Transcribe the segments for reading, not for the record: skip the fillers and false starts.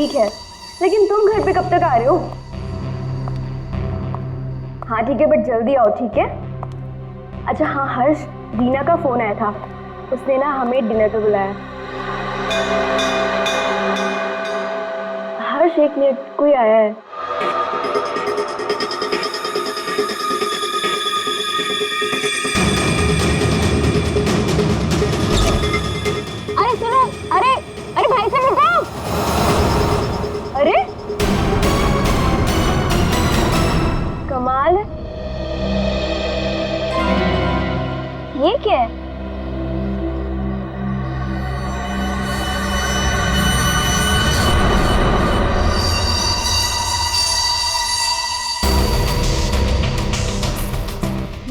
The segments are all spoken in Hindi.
ठीक है, लेकिन तुम घर पे कब तक आ रहे हो? हाँ ठीक है, बट जल्दी आओ, ठीक है? अच्छा हाँ हर्ष, रीना का फोन आया था, उसने ना हमें डिनर पे बुलाया। हर्ष एक मिनट, कोई आया है। अरे सुनो, अरे अरे भाई साहब रुको। अरे कमाल है, ये क्या है?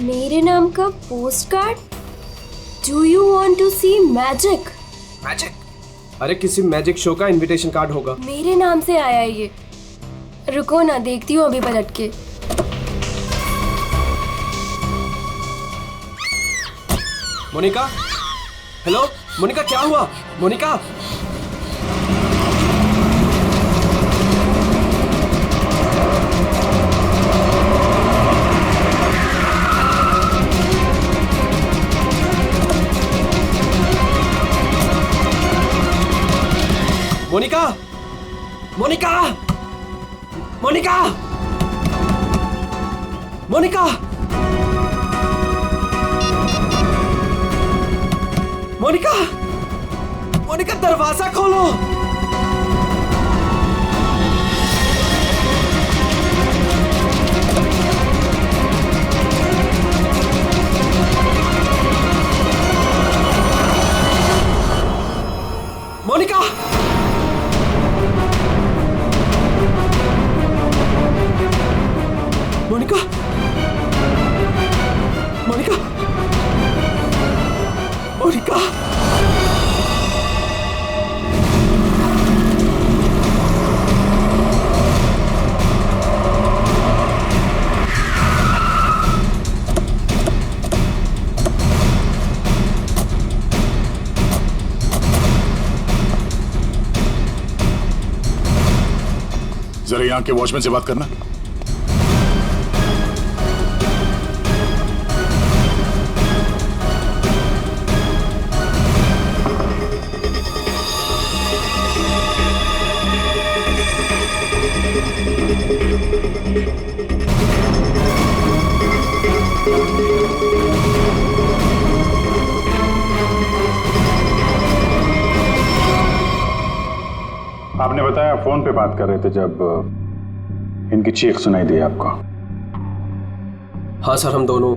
मेरे नाम का post card? Do you want to see magic? Magic? अरे किसी मैजिक शो का इनविटेशन कार्ड होगा। मेरे नाम से आया है ये। रुको ना, देखती हूँ अभी पलट के। मोनिका, हेलो मोनिका, क्या हुआ? मोनिका, मोनिका, मोनिका, मोनिका, मोनिका, मोनिका, मोनिका, दरवाजा खोलो। मोनिका, मोनिका, मोनिका, मोनिका, जरा यहाँ के वॉचमैन से बात करना। आपने बताया फोन पे बात कर रहे थे जब इनकी चीख सुनाई दी आपको। हाँ सर, हम दोनों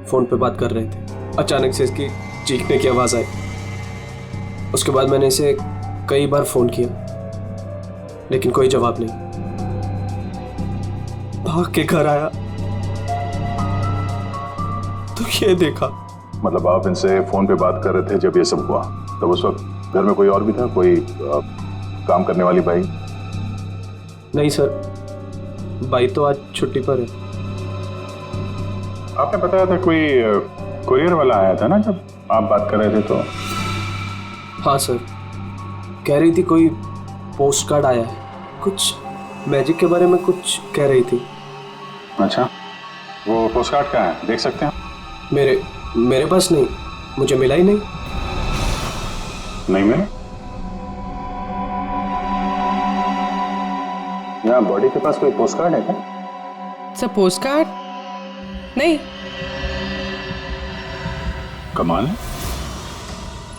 फोन पे बात कर रहे थे। अचानक से इसकी चीखने की आवाज आई। उसके बाद मैंने इसे कई बार फोन किया, लेकिन कोई जवाब नहीं। भाग के घर आया तो ये देखा। मतलब आप इनसे फोन पे बात कर रहे थे जब ये सब हुआ, तब उस वक्त घर में कोई और भी था? कोई काम करने वाली बाई? नहीं सर, बाई तो आज छुट्टी पर है। आपने बताया था कोई कुरियर वाला आया था ना जब आप बात कर रहे थे तो? हाँ सर, कह रही थी कोई पोस्ट कार्ड आया है, कुछ मैजिक के बारे में कुछ कह रही थी। अच्छा, वो पोस्ट कार्ड कहाँ है, देख सकते हैं? मेरे पास नहीं, मुझे मिला ही नहीं। नहीं मिला? यहाँ बॉडी के पास कोई पोस्ट कार्ड है क्या? सर पोस्ट कार्ड नहीं। कमाल है,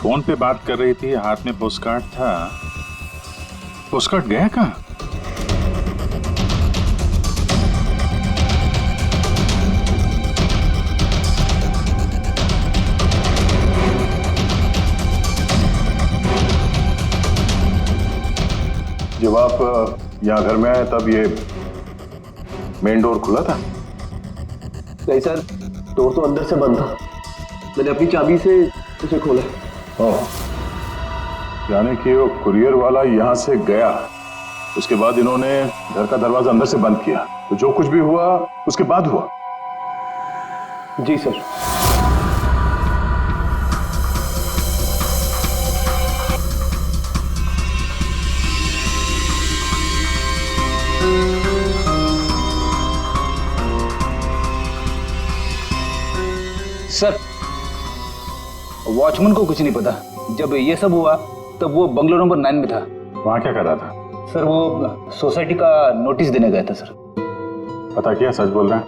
फोन पे बात कर रही थी, हाथ में पोस्ट कार्ड था। पोस्ट कार्ड गया कहाँ? जब आप यहाँ घर में आए तब ये मेन डोर खुला था? नहीं सर, डोर तो अंदर से बंद था। मैंने अपनी चाबी से उसे खोला। ओह, यानी कि वो कुरियर वाला यहाँ से गया, उसके बाद इन्होंने घर का दरवाजा अंदर से बंद किया, तो जो कुछ भी हुआ उसके बाद हुआ? जी सर। सर, वॉचमैन को कुछ नहीं पता। जब ये सब हुआ तब वो बंगलो नंबर 9 में था। वहाँ क्या कर रहा था? सर वो सोसाइटी का नोटिस देने गया था सर। पता किया, सच बोल रहे हैं?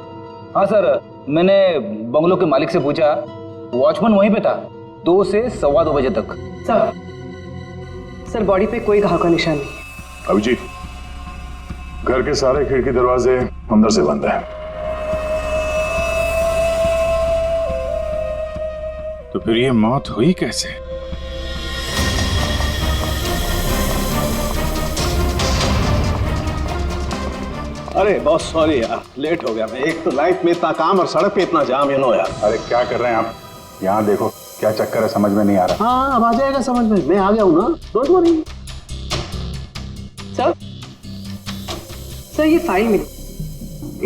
हाँ सर, मैंने बंगलो के मालिक से पूछा, वॉचमैन वहीं पे था 2 से सवा 2 बजे तक। सर बॉडी पे कोई घाव का निशान नहीं है। अभिजीत, घर के सारे खिड़की दरवाजे अंदर से बंद है, तो फिर ये मौत हुई कैसे? अरे बहुत सॉरी यार, लेट हो गया मैं। एक तो लाइफ में इतना काम और सड़क पे इतना जाम यार। अरे क्या कर रहे हैं आप? यहाँ देखो क्या चक्कर है, समझ में नहीं आ रहा। हाँ अब आ जाएगा समझ में, मैं आ गया हूँ ना, डोंट वरी। सर ये फाइल मिली,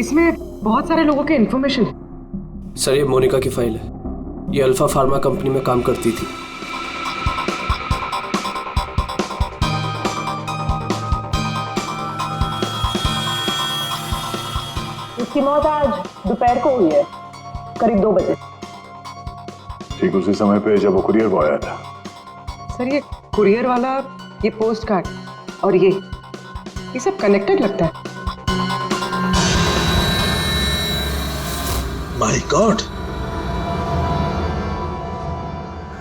इसमें बहुत सारे लोगों के इन्फॉर्मेशन है। सर ये मोनिका की फाइल है। ये अल्फा फार्मा कंपनी में काम करती थी। इसकी मौत आज दोपहर को हुई है, करीब 2 बजे। ठीक उसी समय पे जब वो कुरियर बॉय आया था। सर ये कुरियर वाला, ये पोस्ट कार्ड और ये सब कनेक्टेड लगता है। माय गॉड,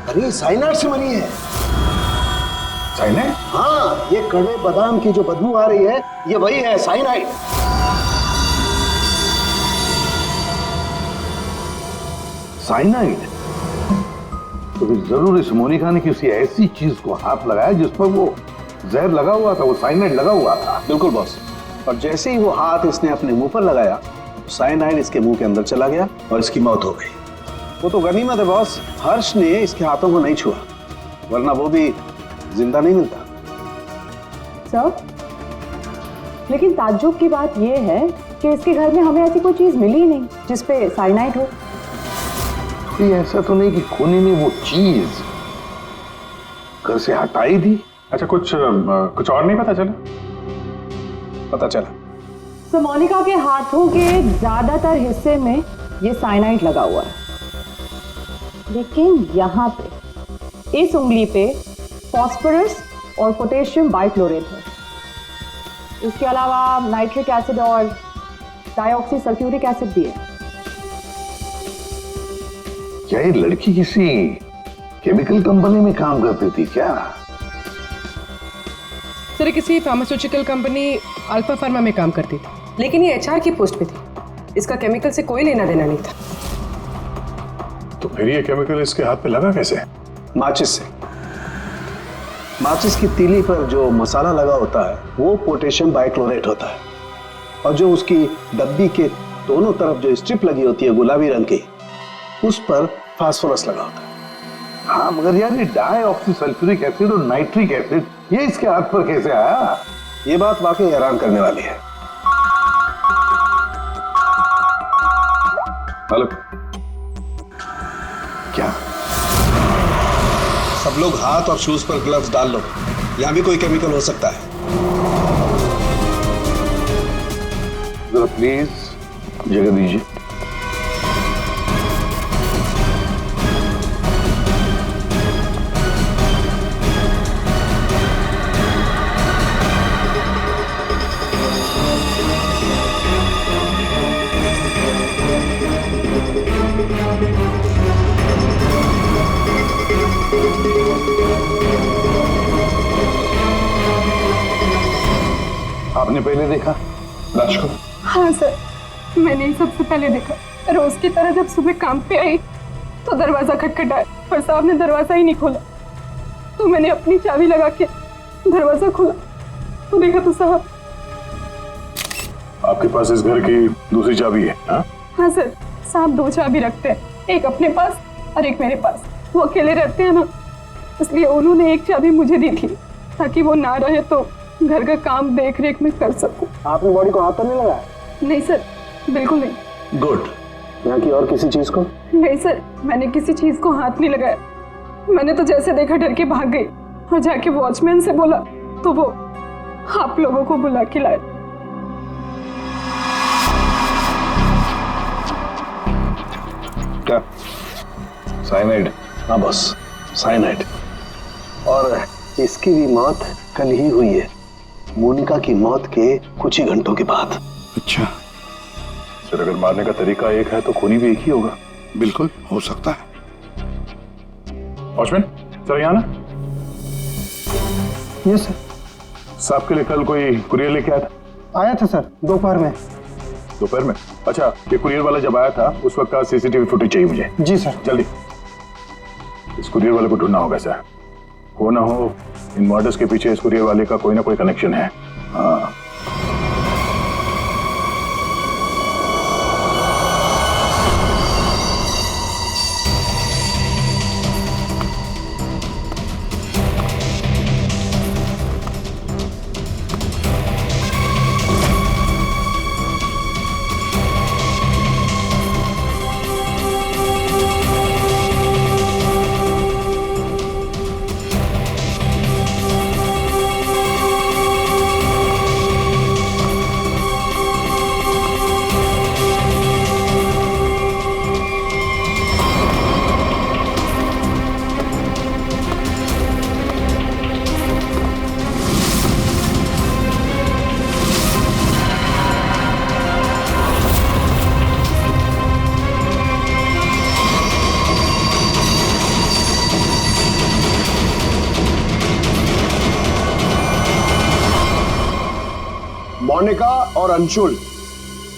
अरे साइनाइड से मरी है। साइनाइड? हाँ, ये कड़वे बादाम की जो बदबू आ रही है, ये वही है, साइनाइड। साइनाइड? तो फिर जरूर इस मोनिका ने किसी ऐसी चीज को हाथ लगाया जिस पर वो जहर लगा हुआ था, वो साइनाइड लगा हुआ था। बिल्कुल बॉस। और जैसे ही वो हाथ इसने अपने मुंह पर लगाया, साइनाइड इसके मुंह के अंदर चला गया और इसकी मौत हो गई। वो तो गनीमत है बॉस, हर्ष ने इसके हाथों को नहीं छुआ, वरना वो भी जिंदा नहीं मिलता। सर, लेकिन ताज्जुब की बात यह है कि इसके घर में हमें ऐसी कोई चीज मिली ही नहीं जिसपे साइनाइड हो। ये ऐसा तो नहीं कि खूनी ने वो चीज घर से हटाई थी? अच्छा, कुछ और नहीं पता चला? पता चला तो मोनिका के हाथों के ज्यादातर हिस्से में ये साइनाइड लगा हुआ है, लेकिन यहाँ पे इस उंगली पे फास्फोरस और पोटेशियम बाइक्लोरेट है। इसके अलावा नाइट्रिक एसिड और डाइऑक्सी सल्फ्यूरिक एसिड भी है। क्या ये लड़की किसी केमिकल कंपनी में काम करती थी क्या? सर किसी फार्मास्यूटिकल कंपनी अल्फा फार्मा में काम करती थी, लेकिन ये एचआर की पोस्ट पे थी। इसका केमिकल से कोई लेना देना नहीं था। तो फिर ये केमिकल इसके हाथ पे लगा कैसे? माचिस से। माचिस की तीली पर जो मसाला लगा होता है वो पोटेशियम बाइक्लोरेट होता है, और जो उसकी डब्बी के दोनों तरफ जो स्ट्रिप लगी होती है गुलाबी रंग की, उस पर फास्फोरस लगा होता है। हाँ, मगर यार ये डाइऑक्सी सल्फ्यूरिक एसिड और नाइट्रिक एसिड ये इसके हाथ पर कैसे आया? ये बात वाकई हैरान करने वाली है। हेलो, क्या? सब लोग हाथ और शूज पर ग्लव्स डाल लो, यहां भी कोई केमिकल हो सकता है। जरा प्लीज जगह दीजिए। आपने पहले देखा राज को? हाँ सर, मैंने ही सबसे पहले देखा। रोज की तरह जब सुबह काम पे आई तो दरवाजा खटखटाया और साहब ने दरवाजा ही नहीं खोला, तो मैंने अपनी चाबी लगा के दरवाजा खोला तो देखा तो साहब। आपके पास इस घर की दूसरी चाबी है? हाँ सर, साहब 2 चाबी रखते हैं, एक अपने पास और एक मेरे पास। वो अकेले रहते हैं ना, इसलिए उन्होंने एक चाबी मुझे दी थी ताकि वो ना रहे तो घर का काम देख रेख में कर सकूं। आपने बॉडी को हाथ तो नहीं लगाया? नहीं सर, बिल्कुल नहीं। गुड। यहाँ की और किसी चीज को? नहीं सर, मैंने किसी चीज को हाथ नहीं लगाया। मैंने तो जैसे देखा डर के भाग गई और जाके वॉचमैन से बोला तो वो आप लोगों को बुला के लाए। क्या? साइनाइड। हाँ बॉस, साइनाइड। और इसकी भी मौत कल ही हुई है, मोनिका की मौत के कुछ ही घंटों के बाद। अच्छा, सर अगर मारने का तरीका एक है तो खूनी भी एक ही होगा। बिल्कुल हो सकता है। वॉचमैन सर यहाँ ना। Yes sir. साहब के लिए कल कोई कुरियर लेके आया था? आया था सर, दोपहर में। दोपहर में? अच्छा, ये कुरियर वाला जब आया था उस वक्त का सीसीटीवी फुटेज चाहिए मुझे। जी सर। जल्दी। इस कुरियर वाले को ढूंढना होगा सर। हो ना हो इन मर्डर्स के पीछे इस कुरियर वाले का कोई ना कोई कनेक्शन है। हाँ। मोनिका और अंशुल,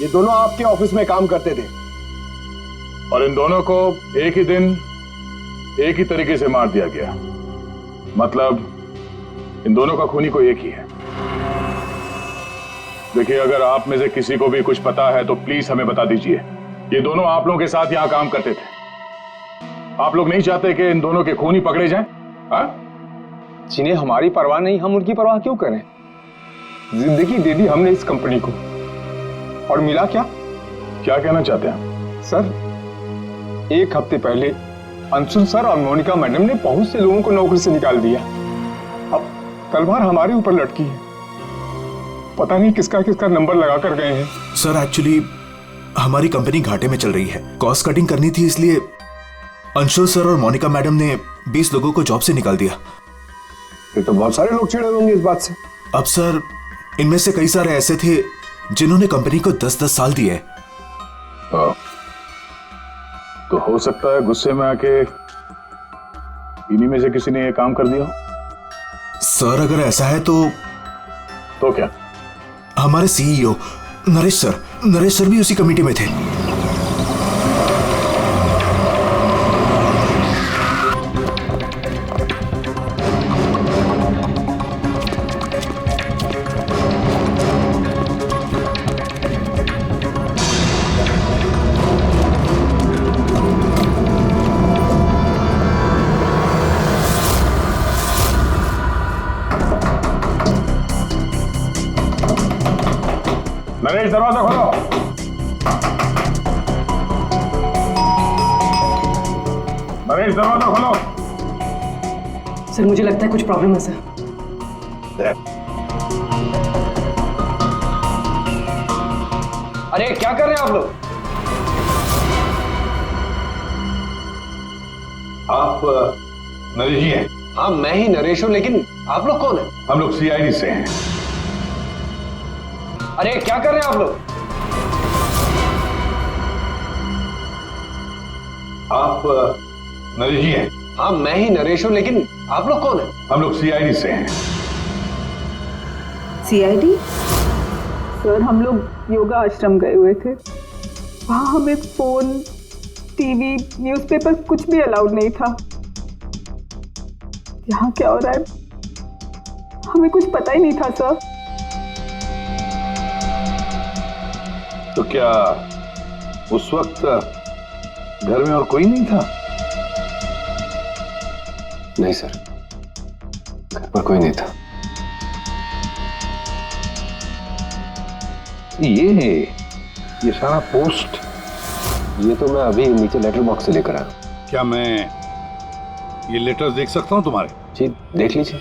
ये दोनों आपके ऑफिस में काम करते थे और इन दोनों को एक ही दिन एक ही तरीके से मार दिया गया। मतलब इन दोनों का खूनी कोई एक ही है। देखिए, अगर आप में से किसी को भी कुछ पता है तो प्लीज हमें बता दीजिए। ये दोनों आप लोगों के साथ यहां काम करते थे। आप लोग नहीं चाहते कि इन दोनों के खूनी पकड़े जाएं? जिन्हें हमारी परवाह नहीं, हम उनकी परवाह क्यों करें? जिंदगी दे दी हमने इस कंपनी को, और मिला क्या? क्या कहना चाहते हैं सर, एक हफ्ते पहले अंशुल सर और मोनिका मैडम ने बहुत से लोगों को नौकरी से निकाल दिया। अब तलवार हमारे ऊपर लटकी है। पता नहीं किसका किसका नंबर लगा कर गए हैं। सर एक्चुअली हमारी कंपनी घाटे में चल रही है, कॉस्ट कटिंग करनी थी, इसलिए अंशुल सर और मोनिका मैडम ने 20 लोगों को जॉब से निकाल दिया। फिर तो बहुत सारे लोग चिढ़े होंगे इस बात से। अब सर, इनमें से कई सारे ऐसे थे जिन्होंने कंपनी को 10-10 साल दिए। तो हो सकता है गुस्से में आके इन्हीं में से किसी ने ये काम कर दिया। सर अगर ऐसा है तो क्या? हमारे सीईओ नरेश सर भी उसी कमेटी में थे। नरेश, दरवाजा खोलो। नरेश, दरवाजा खोलो। सर मुझे लगता है कुछ प्रॉब्लम है सर। अरे क्या कर रहे हैं आप लोग? आप नरेश जी हैं? हाँ मैं ही नरेश हूं, लेकिन आप लोग कौन है? हम लोग सीआईडी से हैं। अरे क्या कर रहे हैं आप लोग? आप नरेश जी हैं? हाँ मैं ही नरेश हूं, लेकिन आप लोग कौन है? हम लोग सीआईडी से हैं। सीआईडी? सर हम लोग योगा आश्रम गए हुए थे, वहां हमें फोन, टीवी, न्यूज़पेपर कुछ भी अलाउड नहीं था। यहाँ क्या हो रहा है हमें कुछ पता ही नहीं था सर। तो क्या उस वक्त घर में और कोई नहीं था? नहीं सर, घर पर कोई नहीं था। ये सारा पोस्ट? ये तो मैं अभी नीचे लेटर बॉक्स से लेकर आया। क्या मैं ये लेटर्स देख सकता हूं तुम्हारे? जी देख लीजिए।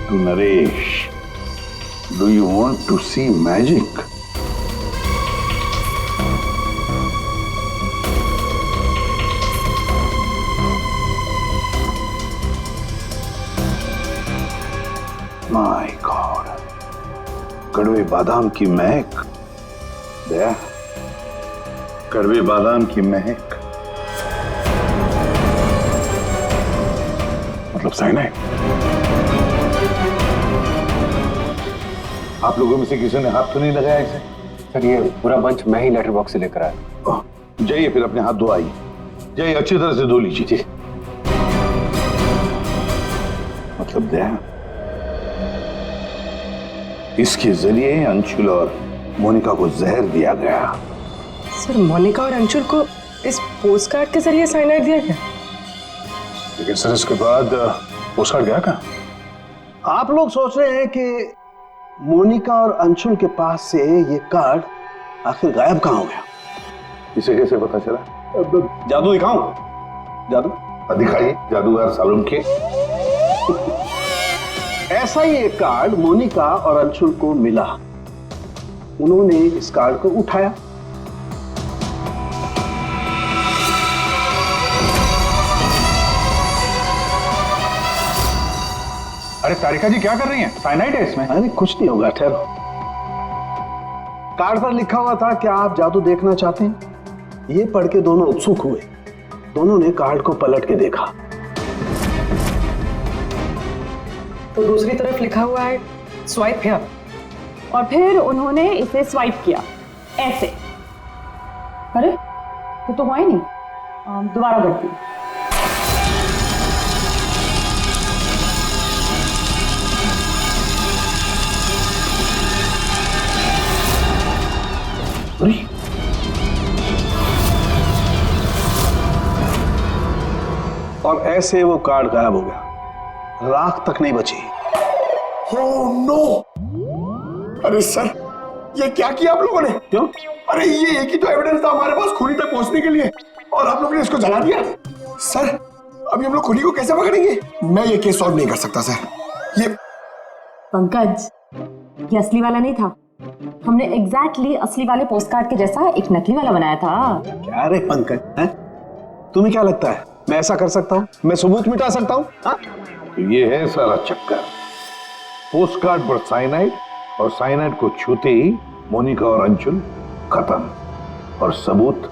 to Naresh, do you want to see magic? My God, कड़वे बादाम की महक, दया, कड़वे बादाम की महक, मतलब साइनाइड। आप लोगों में से किसी ने हाथ तो नहीं लगाया इसे? सर ये पूरा बंच मैं ही लेटर बॉक्स से लेकर आया। जाइए फिर अपने हाथ धोआइए, जाइए अच्छी तरह से धो लीजिए। मतलब दया, इसके जरिए अंशुल और मोनिका को जहर दिया गया। सर मोनिका और अंशुल को इस पोस्ट कार्ड के जरिए साइनाइड दिया गया? लेकिन सर इसके बाद पोस्ट कार्ड गया कहाँ? आप लोग सोच रहे हैं कि मोनिका और अंशुल के पास से ये कार्ड आखिर गायब कहाँ हो गया? इसे कैसे पता चला? जादू दिखाऊं? जादू दिखाइए, जादूगर सालुम के। ऐसा ही एक कार्ड मोनिका और अंशुल को मिला। उन्होंने इस कार्ड को उठाया, अरे तारिका जी क्या कर रही हैं? साइनाइड है इसमें। अरे कुछ नहीं होगा, ठहरो। कार्ड पर लिखा हुआ था क्या आप जादू देखना चाहते हैं? ये पढ़ के दोनों उत्सुक हुए। दोनों ने कार्ड को पलट के देखा तो दूसरी तरफ लिखा हुआ है स्वाइप हियर। और फिर उन्होंने इसे स्वाइप किया ऐसे। अरे ये तो हुआ ही नहीं। दोबारा करती हूँ। और ऐसे वो कार्ड गायब हो गया, राख तक नहीं बची। Oh no! अरे सर, ये क्या किया आप लोगों ने? क्यों? अरे ये एक ही तो एविडेंस था हमारे पास खूनी तक पहुंचने के लिए, और आप लोगों ने इसको जला दिया। सर, अभी हम लोग खूनी को कैसे पकड़ेंगे? मैं ये केस सॉल्व नहीं कर सकता सर। ये पंकज, ये असली वाला नहीं था। हमने एग्जैक्टली असली वाले पोस्ट कार्ड के जैसा एक नकली वाला बनाया था। क्या रे पंकज, हैं? तुम्हें क्या लगता है मैं ऐसा कर सकता हूँ? मैं सबूत मिटा सकता हूँ? ये है सारा चक्कर। पोस्ट कार्ड पर साइनाइड, और साइनाइड को छूते ही मोनिका और अंशुल खत्म, और सबूत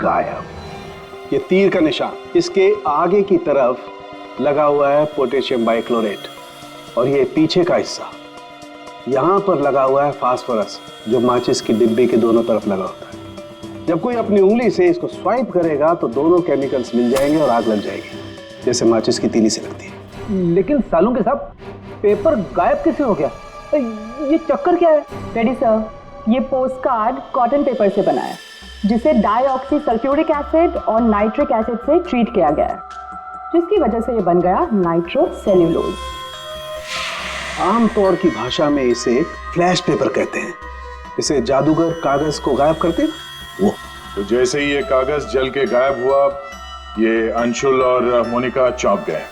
गायब। ये तीर का निशान, इसके आगे की तरफ लगा हुआ है पोटेशियम बाइक्लोरेट, और ये पीछे का हिस्सा यहां पर लगा हुआ है फास्फोरस, जो माचिस की डिब्बे के दोनों तरफ लगा होता है। जब कोई अपनी उंगली से इसको स्वाइप करेगा तो दोनों केमिकल्स मिल जाएंगे और आग लग जाएगी, जैसे माचिस की तीली से लगती है। लेकिन सालों के साथ पेपर गायब कैसे हो गया? ये चक्कर क्या है? रेडी सर, ये पोस्ट कार्ड कॉटन पेपर से बना है, जिसे डाईऑक्सी सल्फ्यूरिक एसिड और नाइट्रिक एसिड से ट्रीट किया गया है, जिसकी वजह से ये बन गया नाइट्रोसेल्यूलोज। आमतौर की भाषा में इसे फ्लैश पेपर कहते हैं। इसे जादूगर कागज को गायब करते हैं वो। तो जैसे ही ये कागज जल के गायब हुआ, ये अंशुल और मोनिका चौंक गए।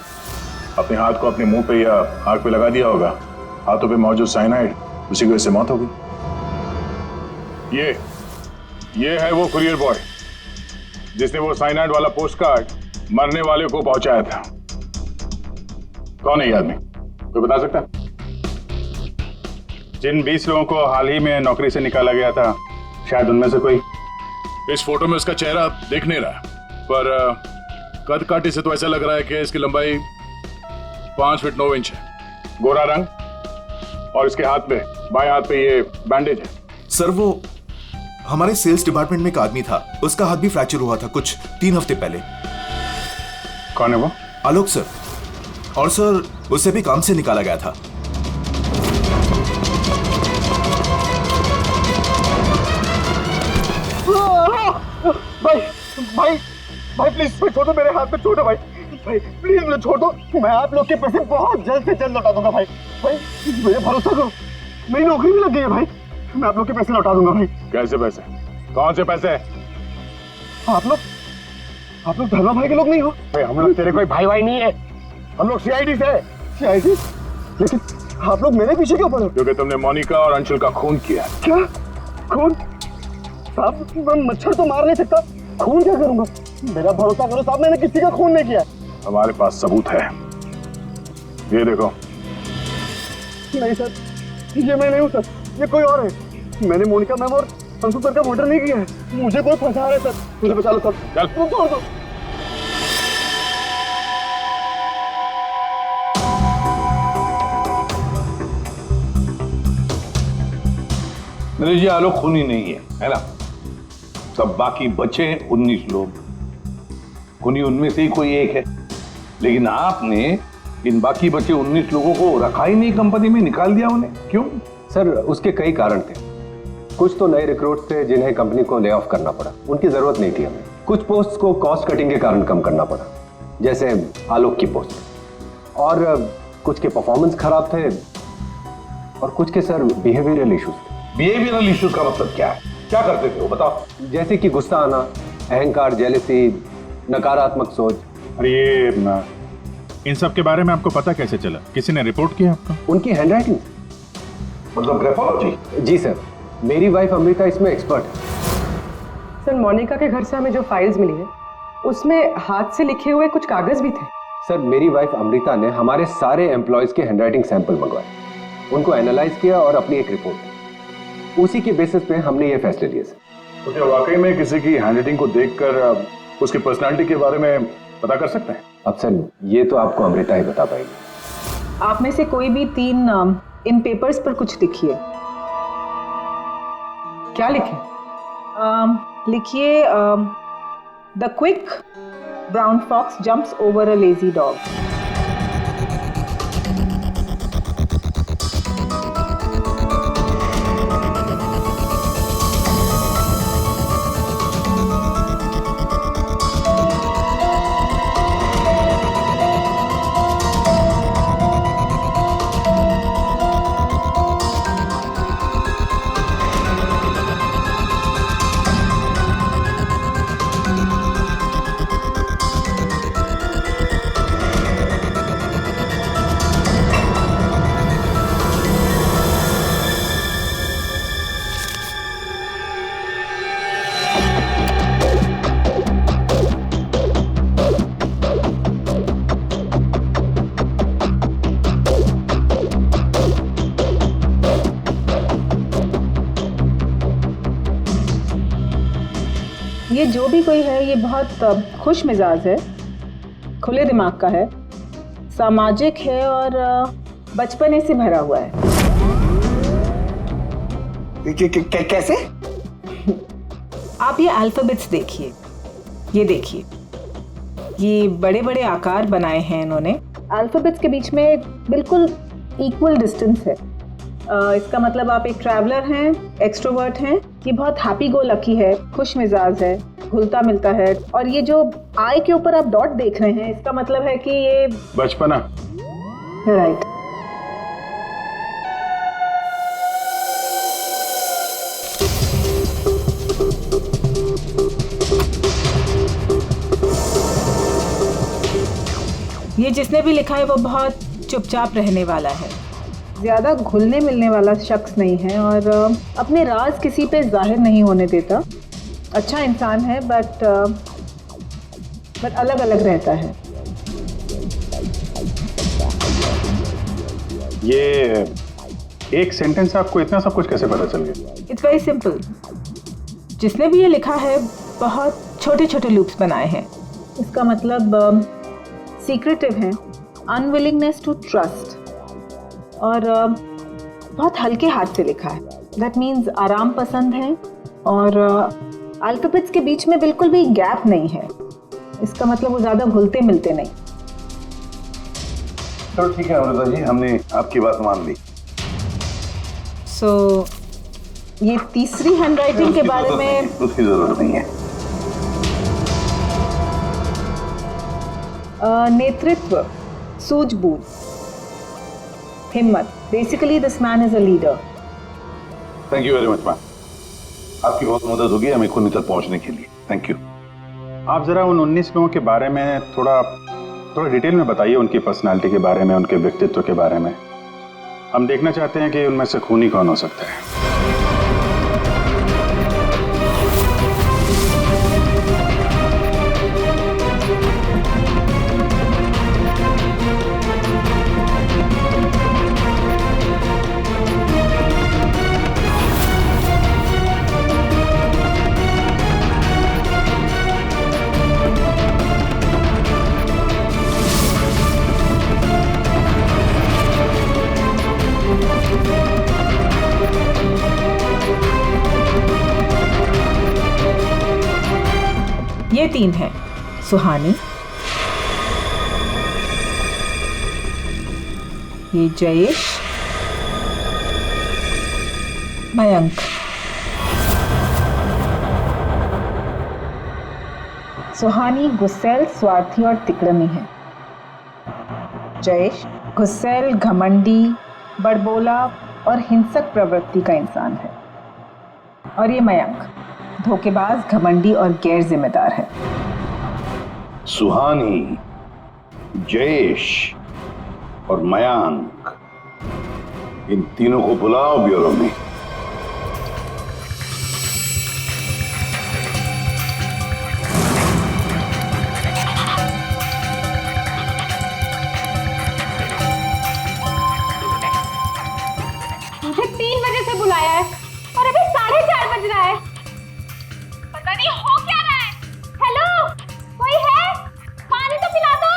अपने हाथ को अपने मुंह पे या आग पे लगा दिया होगा। हाथों पे मौजूद साइनाइड, उसी की वजह से मौत हो गई। ये है वो कुरियर बॉय जिसने वो साइनाइड वाला पोस्ट कार्ड मरने वाले को पहुंचाया था। कौन है ये आदमी? कोई बता सकता है? जिन 20 लोगों को हाल ही में नौकरी से निकाला गया था, शायद उनमें से कोई। इस फोटो में उसका चेहरा दिख नहीं रहा, पर कद काठी से तो ऐसा लग रहा है कि इसकी लंबाई 5 फीट 9 इंच है। गोरा रंग, और इसके हाथ पे, बाएं हाथ पे ये बैंडेज है। सर वो हमारे सेल्स डिपार्टमेंट में एक आदमी था, उसका हाथ भी फ्रैक्चर हुआ था कुछ 3 हफ्ते पहले। कौन है वो? आलोक सर। और सर उसे भी काम से निकाला गया था। भाई प्लीज छोड़ दो, मेरे हाथ में छोड़ो भाई प्लीज मुझे छोड़ दो। मैं आप लोग के पैसे बहुत जल्द से जल्द लौटा दूंगा भाई मुझे भरोसा करो, मेरी नौकरी भी लग गई है भाई। मैं आप लोग के पैसे लौटा दूंगा भाई। कैसे पैसे? कौन से पैसे? आप लोग धर्मा भाई के लोग नहीं हो? हम लोग तेरे कोई भाई नहीं है, हम लोग सीआईडी से। सीआईडी? लेकिन आप लोग मेरे पीछे क्यों पड़े? क्योंकि तुमने मोनिका और अंशुल का खून किया। क्या खून? साहब मैं मच्छर तो मार नहीं सकता, खून क्या करूंगा? मेरा भरोसा करो साहब, मैंने किसी का खून नहीं किया। हमारे पास सबूत है, ये देखो। नहीं सर, ये मैं नहीं हूँ सर, ये कोई और है। मैंने मोनिका मैम और अंशु सर का मर्डर नहीं किया है। मुझे कोई फंसा रहा है सर, मुझे बचा लो सर। चल छोड़ दो। नरेश जी, आलोक खूनी नहीं है ना? सब बाकी बचे 19 लोग, खूनी उनमें से ही कोई एक है। लेकिन आपने इन बाकी बचे 19 लोगों को रखा ही नहीं कंपनी में, निकाल दिया उन्हें, क्यों? सर उसके कई कारण थे। कुछ तो नए रिक्रूट थे जिन्हें कंपनी को ले ऑफ करना पड़ा, उनकी जरूरत नहीं थी हमें। कुछ पोस्ट को कॉस्ट कटिंग के कारण कम करना पड़ा, जैसे आलोक की पोस्ट। और कुछ के परफॉर्मेंस खराब थे और कुछ के सर बिहेवियरल इश्यूज थे। बिहेवियरल इश्यूज का मतलब क्या है? क्या करते थे वो, बताओ। जैसे कि गुस्सा आना, अहंकार, जेलसी, नकारात्मक सोच। अरे ये इन सब के बारे में आपको पता कैसे चला? किसी ने रिपोर्ट किया आपको? उनकी हैंडराइटिंग, मतलब ग्राफोलॉजी? जी सर, मेरी वाइफ अमृता इसमें एक्सपर्ट है। सर मोनिका के घर से हमें जो फाइल्स मिली है उसमें हाथ से लिखे हुए कुछ कागज भी थे। सर मेरी वाइफ अमृता ने हमारे सारे एम्प्लॉयज के हैंडराइटिंग सैंपल मंगवाए, उनको एनालाइज किया और अपनी एक रिपोर्ट, उसी के बेसिस पे हमने ये फैसले लिए सर। तो क्या वाकई में किसी की हैंडराइटिंग को देखकर उसकी पर्सनालिटी के बारे में पता कर सकते हैं? अब सर ये तो आपको अमृता ही बता पाएगी। आप में से कोई भी 3 इन पेपर्स पर कुछ लिखिए। क्या लिखे? लिखिए the quick brown fox jumps over a lazy dog. ये जो भी कोई है ये बहुत खुश मिजाज है, खुले दिमाग का है, सामाजिक है और बचपने से भरा हुआ है। कैसे? आप ये अल्फाबेट्स देखिए, ये देखिए, ये बड़े बड़े आकार बनाए हैं इन्होंने। अल्फाबेट्स के बीच में बिल्कुल इक्वल डिस्टेंस है। इसका मतलब आप एक ट्रैवलर हैं, एक्सट्रोवर्ट हैं, ये बहुत हैप्पी गो लकी है, खुश मिजाज है, घुलता मिलता है। और ये जो आई के ऊपर आप डॉट देख रहे हैं इसका मतलब है कि ये बचपना। राइट। ये जिसने भी लिखा है वो बहुत चुपचाप रहने वाला है, ज़्यादा घुलने मिलने वाला शख्स नहीं है और अपने राज किसी पे जाहिर नहीं होने देता। अच्छा इंसान है बट अलग अलग रहता है। ये एक सेंटेंस आपको इतना सब कुछ कैसे पता चल गया? It's very simple. जिसने भी ये लिखा है बहुत छोटे छोटे लूप्स बनाए हैं। इसका मतलब सीक्रेटिव है, अनविलिंगनेस टू ट्रस्ट, और बहुत हल्के हाथ से लिखा है। दैट मीन्स आराम पसंद है और अल्फाबेट्स के बीच में बिल्कुल भी गैप नहीं है। इसका मतलब वो ज़्यादा घुलते मिलते नहीं। चलो ठीक है अमृता जी, हमने आपकी बात मान ली। सो ये तीसरी हैंडराइटिंग के बारे में उसकी जरूरत नहीं है। नेतृत्व, सूझबूझ, हिम्मत। Basically this man is a leader. Thank you very much ma'am, आपकी बहुत मदद होगी हमें खूनी तक पहुंचने के लिए। Thank you. आप जरा उन 19 लोगों के बारे में थोड़ा डिटेल में बताइए, उनकी पर्सनालिटी के बारे में, उनके व्यक्तित्व के बारे में। हम देखना चाहते हैं कि उनमें से खूनी कौन हो सकता है। ये 3 है, सुहानी, ये जयेश, मयंक। सुहानी गुस्सैल, स्वार्थी और तिकड़मी है। जयेश गुस्सैल, घमंडी, बड़बोला और हिंसक प्रवृत्ति का इंसान है। और ये मयंक धोखेबाज, घमंडी और गैर जिम्मेदार है। सुहानी, जयेश और मयांक, इन तीनों को बुलाओ ब्यूरो में। मुझे 3 बजे से बुलाया है और अभी 4:30 बज रहा है। पता नहीं हो क्या रहा है। हेलो, कोई है? पानी तो पिला दो।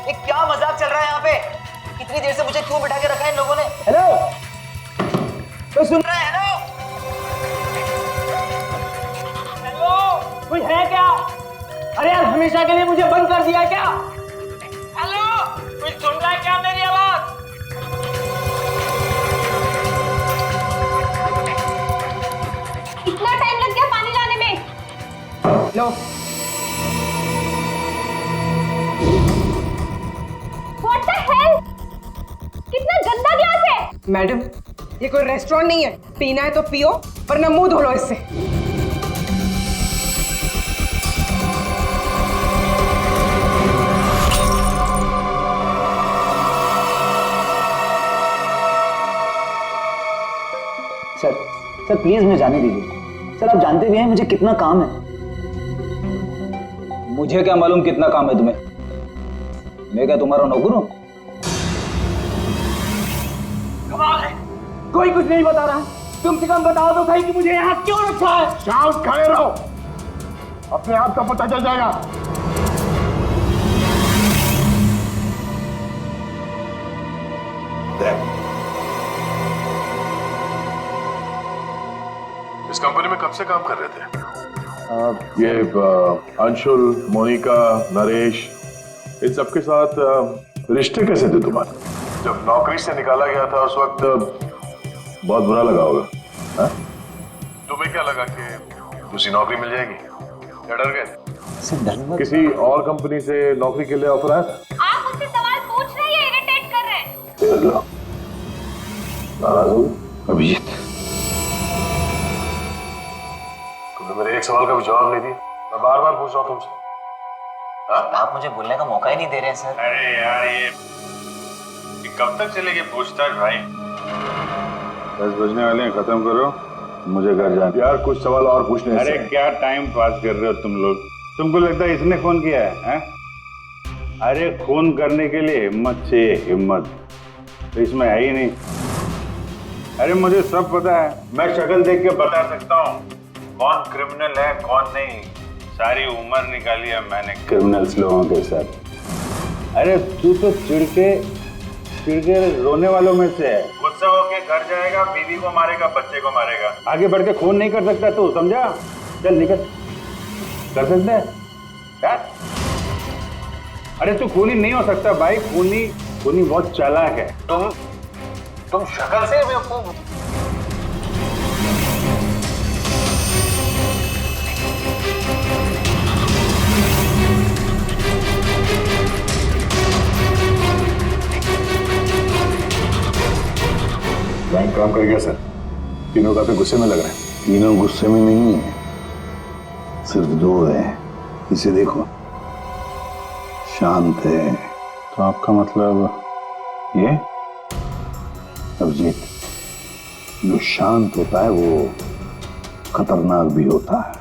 ये क्या मजाक चल रहा है यहाँ पे? इतनी देर से मुझे क्यों बिठा के रखा है इन लोगों ने? हेलो, कोई सुन रहा है? हेलो, हेलो, कोई है क्या? अरे यार, हमेशा के लिए मुझे बंद कर दिया क्या? हेलो, कोई सुन रहा है क्या मेरी आवाज? इतना टाइम लग गया पानी लाने में। लो, What the hell? कितना गंदा ग्लास है। मैडम, ये कोई रेस्टोरेंट नहीं है। पीना है तो पियो, वरना मुंह धो लो इससे। सर प्लीज मुझे जाने दीजिए। सर आप जानते भी हैं मुझे कितना काम है। मुझे क्या मालूम कितना काम है तुम्हें? मैं क्या तुम्हारा नौकर हूं? कमाल है, कोई कुछ नहीं बता रहा। तुम से कम बताओ तो सही कि मुझे यहाँ क्यों रखा है। शांत खड़े रहो, अपने आप का पता चल जाएगा। इस कंपनी में कब से काम कर रहे थे? ये अंशुल, मोनिका, नरेश, इन सबके साथ रिश्ते कैसे थे तुम्हारे? जब नौकरी से निकाला गया था उस वक्त बहुत बुरा लगा होगा, हाँ? तुम्हें क्या लगा कि दूसरी नौकरी मिल जाएगी या डर गए? किसी और कंपनी से नौकरी के लिए ऑफर आया था? आप मुझसे सवाल पूछ रहे हैं या इरिटेट कर रहे हैं? नाराज हो अभिजीत? तुमने मेरे एक सवाल का भी जवाब नहीं दिया। मैं बार बार पूछ रहा हूँ तुमसे। आप मुझे बोलने का मौका ही नहीं दे रहे हैं सर। अरे यार, ये कब तक चलेगी पूछताछ भाई? 10 बजने वाले हैं, खत्म करो, मुझे घर जाना। यार कुछ सवाल और पूछने। अरे क्या टाइम पास कर रहे हो तुम लोग? तुमको लगता है इसने फोन किया है? अरे खून करने के लिए हिम्मत चाहिए, हिम्मत तो इसमें है ही नहीं। अरे मुझे सब पता है, मैं शक्ल देख के बता सकता हूँ कौन क्रिमिनल है कौन नहीं। सारी उम्र निकाली है मैंने क्रिमिनल्स लोगों के साथ। अरे तू तो चिढ़ के रोने वालों में से है। गुस्सा होके घर जाएगा, बीवी को मारेगा, बच्चे को मारेगा, आगे बढ़ के खून नहीं कर सकता तू, समझा? चल निकल, कर सकता है यार? अरे तू खूनी नहीं हो सकता भाई, खूनी बहुत चालाक है। तुम शक्ल से बेवकूफ। बैंक काम कर गया सर। तीनों काफी गुस्से में लग रहे हैं। तीनों गुस्से में नहीं है, सिर्फ 2 हैं। इसे देखो, शांत है। तो आपका मतलब ये? अभिजीत, जो शांत होता है वो खतरनाक भी होता है।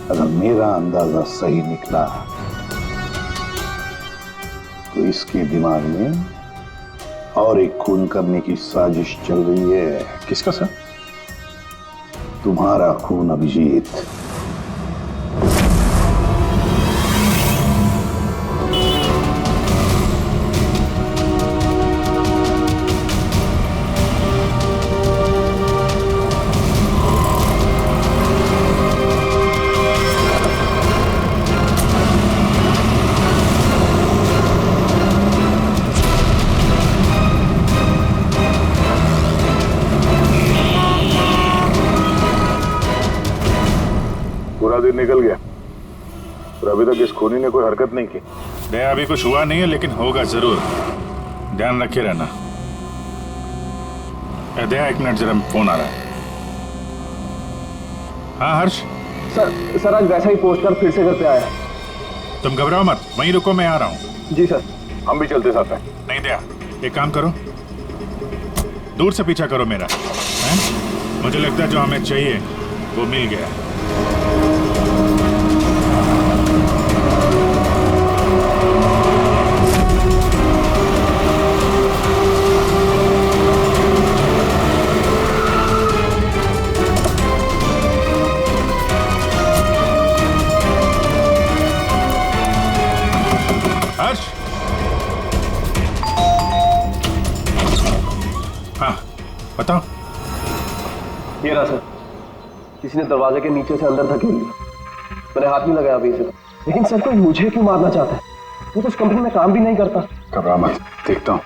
अगर मेरा अंदाजा सही निकला तो इसके दिमाग में और एक खून करने की साजिश चल रही है। किसका सर? तुम्हारा खून अभिजीत। पूरा दिन निकल गया और अभी तक इस खूनी ने कोई हरकत नहीं की। दया, अभी कुछ हुआ नहीं है, लेकिन होगा जरूर। ध्यान रखे रहना। दया, एक मिनट, जरा फोन आ रहा है। हाँ हर्ष। सर आज वैसा ही पोस्टर फिर से घर पे आया। तुम घबराओ मत, वहीं रुको, मैं आ रहा हूँ। जी सर। हम भी चलते साथ हैं। नहीं दया, एक काम करो, दूर से पीछा करो मेरा, हैं? मुझे लगता है जो हमें चाहिए वो मिल गया। हर्ष। हाँ बताओ। ये रहा सर, किसी ने दरवाजे के नीचे से अंदर धकेल लिया। मैंने हाथ नहीं लगाया अभी से, लेकिन सर कोई मुझे क्यों मारना चाहता है? वो तो उस कंपनी में काम भी नहीं करता। घबरा मत, देखता हूँ।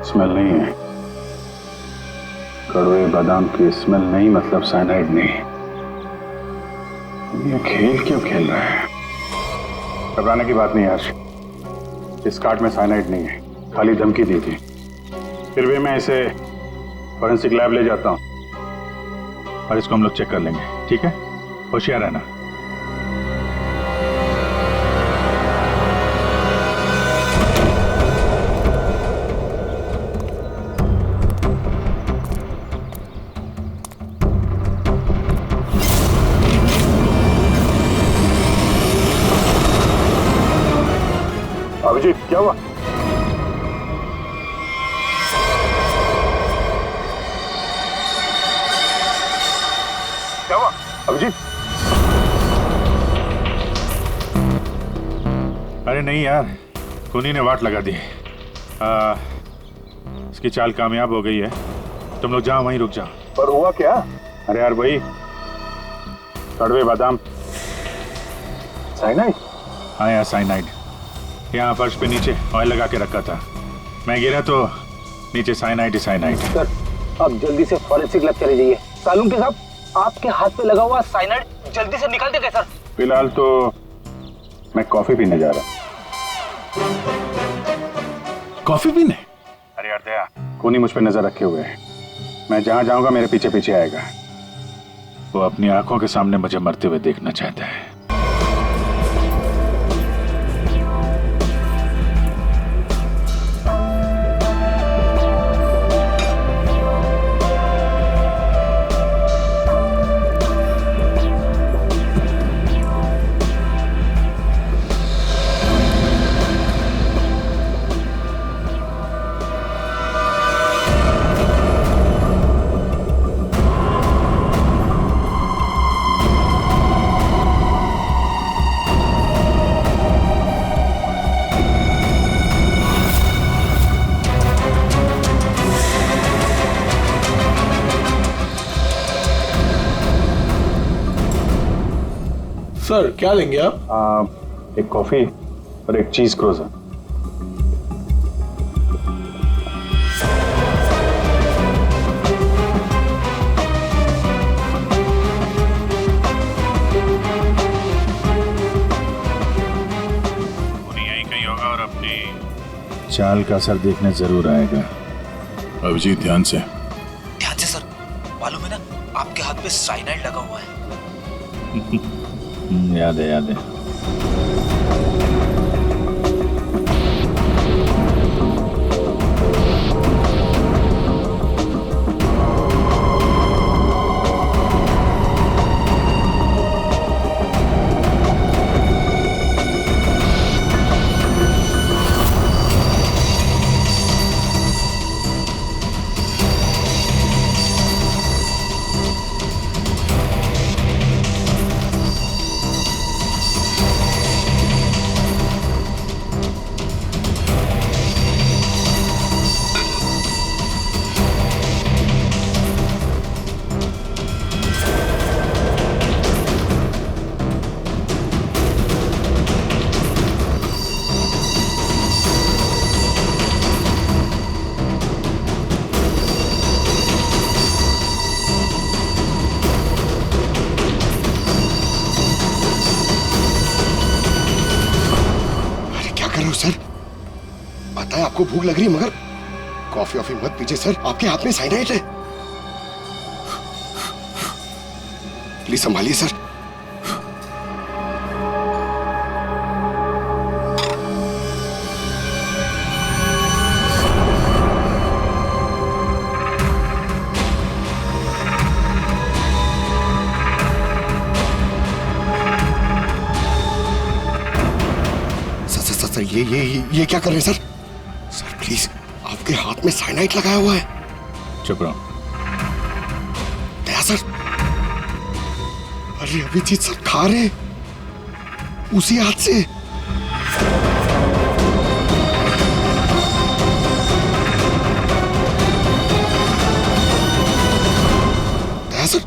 स्मेल नहीं है, कड़वे बादाम की स्मेल नहीं, मतलब साइनाइड नहीं। ये खेल क्यों खेल रहा है? घबराने की बात नहीं यार, इस कार्ड में साइनाइड नहीं है, खाली धमकी दी थी। फिर भी मैं इसे फॉरेंसिक लैब ले जाता हूँ और इसको हम लोग चेक कर लेंगे, ठीक है? होशियार रहना। अभिजीत, क्या हुआ? क्या हुआ अभिजीत? अरे नहीं यार, खूनी ने वाट लगा दी। इसकी चाल कामयाब हो गई है। तुम लोग जाओ, वहीं रुक जाओ। पर हुआ क्या? अरे यार वही कड़वे बादाम। साइनाइड? हाँ यार, साइनाइड। यहाँ फर्श पे नीचे ऑयल लगा के रखा था, मैं गिरा तो नीचे साइनाइड ही साइनाइड। सर आप जल्दी से फॉरेंसिक लैब चले जाइए। सालून के साहब, आपके हाथ पे लगा हुआ साइनाइड जल्दी से निकाल देंगे सर। फिलहाल तो मैं कॉफी पीने जा रहा। कॉफी पीने? अरे यार दया, खूनी मुझ पे नजर रखे हुए है। मैं जहां जाऊंगा मेरे पीछे पीछे आएगा। वो अपनी आंखों के सामने मुझे मरते हुए देखना चाहता है। सर क्या लेंगे आप? एक कॉफी और एक चीज क्रोजर। चाल का असर देखने जरूर आएगा। अभिजीत ध्यान से। ध्यान से सर, मालूम है ना आपके हाथ पे साइनाइड लगा हुआ है। याद है याद है। सर पता है आपको भूख लग रही है, मगर कॉफी वॉफी मत पीजिए सर, आपके हाथ में साइनाइड है। Please संभालिए sir. सर ये क्या कर रहे हैं सर? सर प्लीज, आपके हाथ में साइनाइड लगाया हुआ है। चुप रहो। दया सर, अरे अभिजीत सर खा रहे उसी हाथ से। दया सर,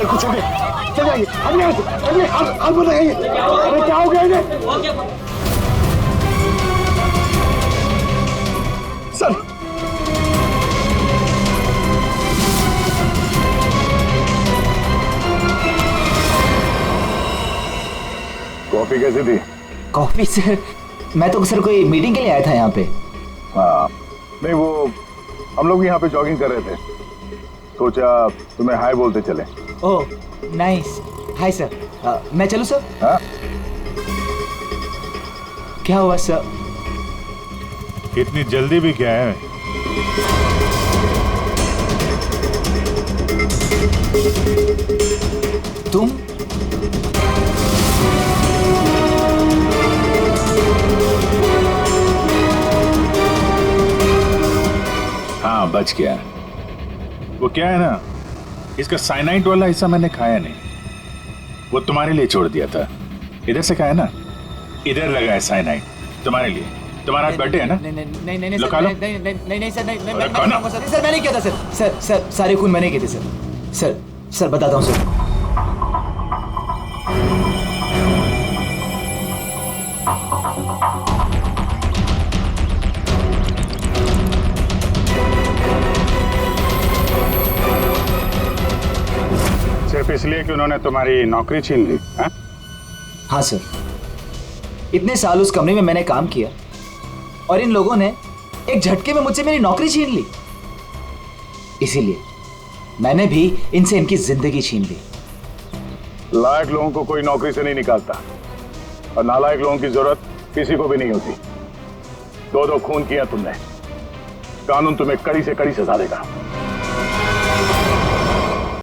कुछ हो गया। चल जाइए, अभी हाथ बताइए। अरे क्या हो गया इन्हें? सर कॉफी कैसी थी? कॉफी सर, मैं तो सर कोई मीटिंग के लिए आया था यहाँ पे। हाँ नहीं, वो हम लोग यहाँ पे जॉगिंग कर रहे थे, सोचा तुम्हें हाय बोलते चले। Oh nice, hi sir. मैं चलूँ सर? हाँ? क्या हुआ सर? इतनी जल्दी भी क्या है? तुम? हाँ बच गया। वो क्या है ना, इसका साइनाइड वाला हिस्सा मैंने खाया नहीं, वो तुम्हारे लिए छोड़ दिया था। इधर से खाया ना, इधर लगा है साइनाइड तुम्हारे लिए। तुम्हारा बर्थडे है ना? नहीं लो खा लो। नहीं सर, नहीं अरे खाना। सर मैंने किया था सर। सारे खून मैंने किए थे सर। सर बताता हूँ सर। सिर्फ इसलिए कि उन्होंने तुम्हारी नौकरी छीन ली? हाँ सर, इतने साल उस कंपनी में मैंने काम किया और इन लोगों ने एक झटके में मुझसे मेरी नौकरी छीन ली। इसीलिए मैंने भी इनसे इनकी जिंदगी छीन ली। लायक लोगों को कोई नौकरी से नहीं निकालता, और नालायक लोगों की जरूरत किसी को भी नहीं होती। दो खून किया तुमने, कानून तुम्हें कड़ी से कड़ी सजा देगा।